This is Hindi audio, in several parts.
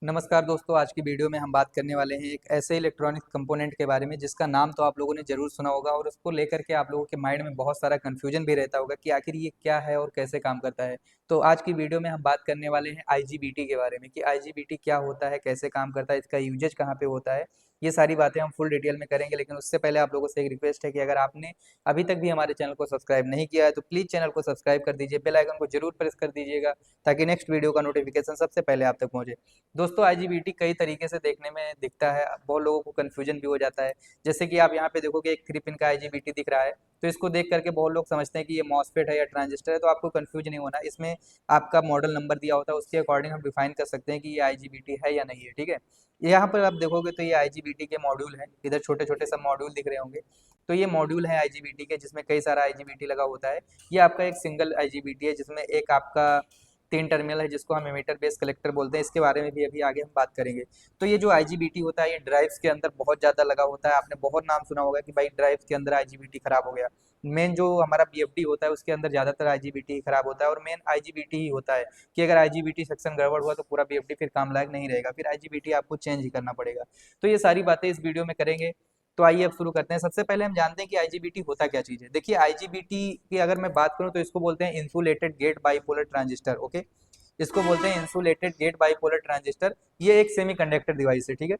नमस्कार दोस्तों, आज की वीडियो में हम बात करने वाले हैं एक ऐसे इलेक्ट्रॉनिक कंपोनेंट के बारे में जिसका नाम तो आप लोगों ने ज़रूर सुना होगा और उसको लेकर के आप लोगों के माइंड में बहुत सारा कन्फ्यूजन भी रहता होगा कि आखिर ये क्या है और कैसे काम करता है। तो आज की वीडियो में हम बात करने वाले हैं आईजीबीटी के बारे में कि आईजीबीटी क्या होता है, कैसे काम करता है, इसका यूजेज कहाँ पे होता है। ये सारी बातें हम फुल डिटेल में करेंगे, लेकिन उससे पहले आप लोगों से एक रिक्वेस्ट है कि अगर आपने अभी तक भी हमारे चैनल को सब्सक्राइब नहीं किया है तो प्लीज़ चैनल को सब्सक्राइब कर दीजिए, बेल आइकन को जरूर प्रेस कर दीजिएगा ताकि नेक्स्ट वीडियो का नोटिफिकेशन सबसे पहले आप तक पहुंचे। दोस्तों, आईजीबीटी कई तरीके से देखने में दिखता है, बहुत लोगों को कन्फ्यूजन भी हो जाता है। जैसे कि आप यहाँ पे देखोगे एक 3 पिन का आईजीबीटी दिख रहा है, तो इसको देख करके बहुत लोग समझते हैं कि ये मॉसफेट है या ट्रांजिस्टर है, तो आपको कन्फ्यूज नहीं होना। इसमें आपका मॉडल नंबर दिया होता है, उसके अकॉर्डिंग हम डिफाइन कर सकते हैं कि ये आईजीबीटी है या नहीं है, ठीक है। यहाँ पर आप देखोगे तो ये आईजीबीटी के मॉड्यूल हैं, इधर छोटे छोटे सब मॉड्यूल दिख रहे होंगे। तो ये मॉड्यूल है आईजीबीटी के, जिसमें कई सारा आईजीबीटी लगा होता है। ये आपका एक सिंगल आईजीबीटी है जिसमें एक आपका 3 टर्मिनल है जिसको हम एमीटर बेस कलेक्टर बोलते हैं। इसके बारे में भी अभी आगे हम बात करेंगे। तो ये जो आईजीबीटी होता है ये ड्राइव्स के अंदर बहुत ज़्यादा लगा होता है। आपने बहुत नाम सुना होगा कि भाई ड्राइव्स के अंदर आईजीबीटी खराब हो गया। मेन जो हमारा बीएफडी होता है उसके अंदर ज़्यादातर आईजीबीटी खराब होता है और मेन आईजीबीटी ही होता है कि अगर आईजीबीटी सेक्शन गड़बड़ हुआ तो पूरा बीएफडी फिर काम लायक नहीं रहेगा, फिर आईजीबीटी आपको चेंज ही करना पड़ेगा। तो ये सारी बातें इस वीडियो में करेंगे। तो आइए अब शुरू करते हैं। सबसे पहले हम जानते हैं कि आईजीबीटी होता क्या चीज़ है। देखिए, आईजीबीटी की अगर मैं बात करूं तो इसको बोलते हैं insulated gate bipolar transistor. Okay, इसको बोलते हैं इंसुलेटेड गेट बाइपोलर ट्रांजिस्टर। ये एक सेमीकंडक्टर डिवाइस है, ठीक है।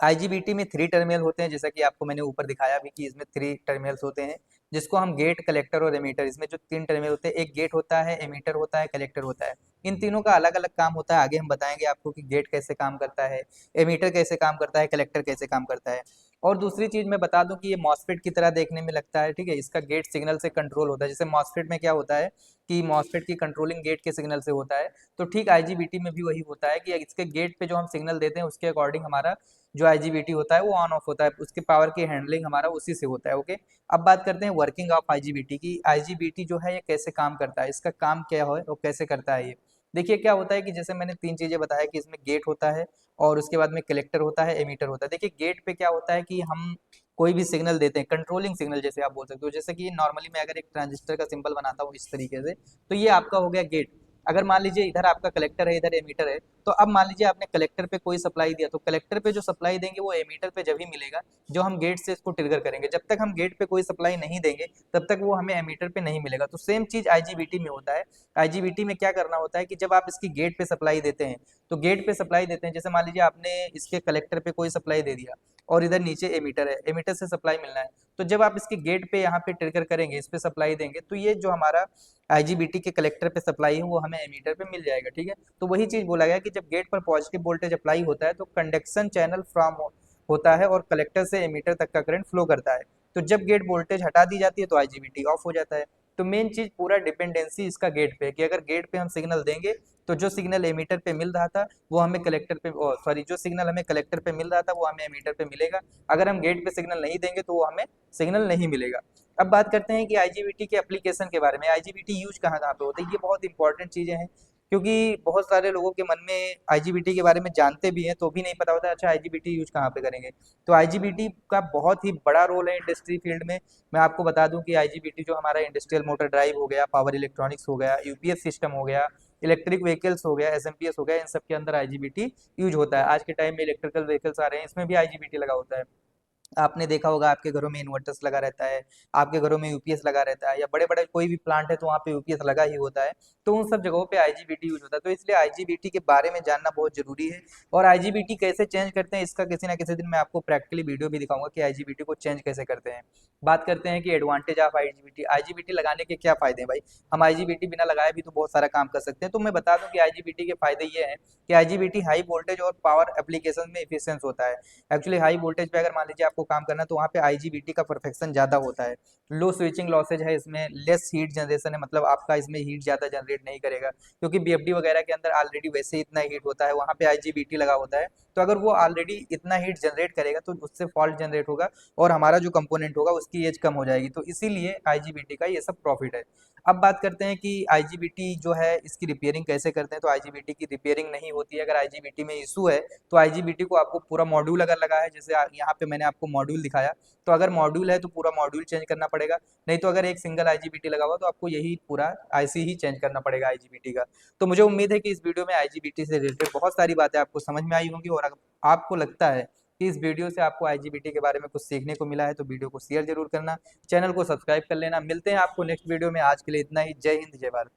आईजीबीटी में 3 टर्मिनल होते हैं, जैसा कि आपको मैंने ऊपर दिखाया भी कि इसमें 3 टर्मिनल्स होते हैं, जिसको हम गेट, कलेक्टर और एमीटर। इसमें जो 3 टर्मिनल होते हैं, एक गेट होता है, एमीटर होता है, कलेक्टर होता है। इन तीनों का अलग अलग काम होता है। आगे हम बताएंगे आपको कि गेट कैसे काम करता है, एमीटर कैसे काम करता है, कलेक्टर कैसे काम करता है। और दूसरी चीज मैं बता दूं कि ये मॉसफेट की तरह देखने में लगता है, ठीक है। इसका गेट सिग्नल से कंट्रोल होता है। जैसे मॉसफेट में क्या होता है कि मॉसफेट की कंट्रोलिंग गेट के सिग्नल से होता है, तो ठीक आईजीबीटी में भी वही होता है कि इसके गेट पे जो हम सिग्नल देते हैं उसके अकॉर्डिंग हमारा जो आईजीबीटी होता है वो ऑन ऑफ होता है, उसके पावर की हैंडलिंग हमारा उसी से होता है। ओके, अब बात करते हैं वर्किंग ऑफ आईजीबीटी की। आईजीबीटी जो है ये कैसे काम करता है, इसका काम क्या है और कैसे करता है ये। देखिए, क्या होता है कि जैसे मैंने 3 चीजें बताया कि इसमें गेट होता है और उसके बाद में कलेक्टर होता है, एमीटर होता है। देखिए, गेट पे क्या होता है कि हम कोई भी सिग्नल देते हैं, कंट्रोलिंग सिग्नल जैसे आप बोल सकते हो। जैसे कि नॉर्मली मैं अगर एक ट्रांजिस्टर का सिंबल बनाता हूँ इस तरीके से, तो ये आपका हो गया गेट। अगर मान लीजिए इधर आपका कलेक्टर है, इधर एमीटर है, तो अब मान लीजिए आपने कलेक्टर पे कोई सप्लाई दिया, तो कलेक्टर पे जो सप्लाई देंगे वो एमीटर पे जब ही मिलेगा जो हम गेट से इसको ट्रिगर करेंगे। जब तक हम गेट पे कोई सप्लाई नहीं देंगे तब तक वो हमें एमीटर पे नहीं मिलेगा। तो सेम चीज आईजीबीटी में होता है। आईजीबीटी में क्या करना होता है कि जब आप इसकी गेट पे सप्लाई देते हैं, तो गेट पे सप्लाई देते हैं, जैसे मान लीजिए आपने इसके कलेक्टर पे कोई सप्लाई दे दिया और इधर नीचे एमीटर है, एमीटर से सप्लाई मिलना है, तो जब आप इसके गेट पे यहाँ पे ट्रिगर करेंगे, इस पे सप्लाई देंगे, तो ये जो हमारा आईजीबीटी के कलेक्टर पे सप्लाई है वो हमें एमीटर पे मिल जाएगा, ठीक है। तो वही चीज बोला गया कि जब गेट पर पॉजिटिव वोल्टेज अप्लाई होता है तो कंडक्शन चैनल फ्रॉम होता है और कलेक्टर से एमीटर तक का करंट फ्लो करता है। तो जब गेट वोल्टेज हटा दी जाती है तो आईजीबीटी ऑफ हो जाता है। तो मेन चीज पूरा डिपेंडेंसी इसका गेट पे है कि अगर गेट पे हम सिग्नल देंगे तो जो सिग्नल एमीटर पे मिल रहा था वो हमें कलेक्टर पे, सॉरी, जो सिग्नल हमें कलेक्टर पे मिल रहा था वो हमें एमीटर पे मिलेगा। अगर हम गेट पे सिग्नल नहीं देंगे तो वो हमें सिग्नल नहीं मिलेगा। अब बात करते हैं कि आईजीबीटी के एप्लीकेशन के बारे में। आईजीबीटी यूज कहाँ कहाँ पे होता है, ये बहुत इंपॉर्टेंट चीजें हैं क्योंकि बहुत सारे लोगों के मन में आईजीबीटी के बारे में जानते भी हैं तो भी नहीं पता होता अच्छा आईजीबीटी यूज कहाँ पे करेंगे। तो आईजीबीटी का बहुत ही बड़ा रोल है इंडस्ट्री फील्ड में। मैं आपको बता दूं कि आईजीबीटी जो हमारा इंडस्ट्रियल मोटर ड्राइव हो गया, पावर इलेक्ट्रॉनिक्स हो गया, यूपीएस सिस्टम हो गया, इलेक्ट्रिक व्हीकल्स हो गया, एसएमपीएस हो गया, इन सब के अंदर आईजीबीटी यूज होता है। आज के टाइम में इलेक्ट्रिकल व्हीकल्स आ रहे हैं, इसमें भी आईजीबीटी लगा होता है। आपने देखा होगा आपके घरों में इन्वर्टर्स लगा रहता है, आपके घरों में यूपीएस लगा रहता है, या बड़े बड़े कोई भी प्लांट है तो वहाँ पे यूपीएस लगा ही होता है। तो उन सब जगहों पे आईजीबीटी यूज होता है। तो इसलिए आईजीबीटी के बारे में जानना बहुत जरूरी है। और आईजीबीटी कैसे चेंज करते हैं इसका किसी ना किसी दिन मैं आपको प्रैक्टिकली वीडियो भी दिखाऊंगा कि आईजीबीटी को चेंज कैसे करते हैं। बात करते हैं कि एडवांटेज ऑफ आईजीबीटी। आईजीबीटी लगाने के क्या फायदे हैं भाई। हम आईजीबीटी बिना लगाए भी तो बहुत सारा काम कर सकते हैं। तो मैं बता दूं कि आईजीबीटी के फायदे ये हैं कि आईजीबीटी हाई वोल्टेज और पावर एप्लीकेशन में इफिशियंस होता है। एक्चुअली हाई वोल्टेज पे अगर मान लीजिए आपको काम करना है तो वहाँ पे आईजीबीटी का परफेक्शन ज्यादा होता है। लो स्विचिंग लॉसेज है इसमें, लेस हीट जनरेशन है, मतलब आपका इसमें हीट ज्यादा जनरेट नहीं करेगा क्योंकि बीएफडी वगैरह के अंदर ऑलरेडी वैसे ही इतना हीट होता है, वहाँ पे आईजीबीटी लगा होता है तो अगर वो ऑलरेडी इतना हीट जनरेट करेगा तो उससे फॉल्ट जनरेट होगा और हमारा जो कंपोनेंट होगा उसकी एज कम हो जाएगी। तो इसीलिए आईजीबीटी का ये सब प्रॉफिट है। अब बात करते हैं कि आईजीबीटी जो है इसकी रिपेयरिंग कैसे करते हैं। तो आईजीबीटी की रिपेयरिंग नहीं होती है। अगर आईजीबीटी में इशू है तो आईजीबीटी को आपको पूरा मॉड्यूल अगर लगा है, जैसे यहाँ पे मैंने आपको मॉड्यूल दिखाया, तो अगर मॉड्यूल है तो पूरा मॉड्यूल चेंज करना पड़ेगा। नहीं तो अगर एक सिंगल आईजीबीटी लगा हुआ तो आपको यही पूरा आईसी ही चेंज करना पड़ेगा आईजीबीटी का। तो मुझे उम्मीद है कि इस वीडियो में आईजीबीटी से रिलेटेड बहुत सारी बातें आपको समझ में आई होंगी, और अगर आपको लगता है कि इस वीडियो से आपको आईजीबीटी के बारे में कुछ सीखने को मिला है तो वीडियो को शेयर जरूर करना, चैनल को सब्सक्राइब कर लेना। मिलते हैं आपको नेक्स्ट वीडियो में। आज के लिए इतना ही। जय हिंद, जय भारत।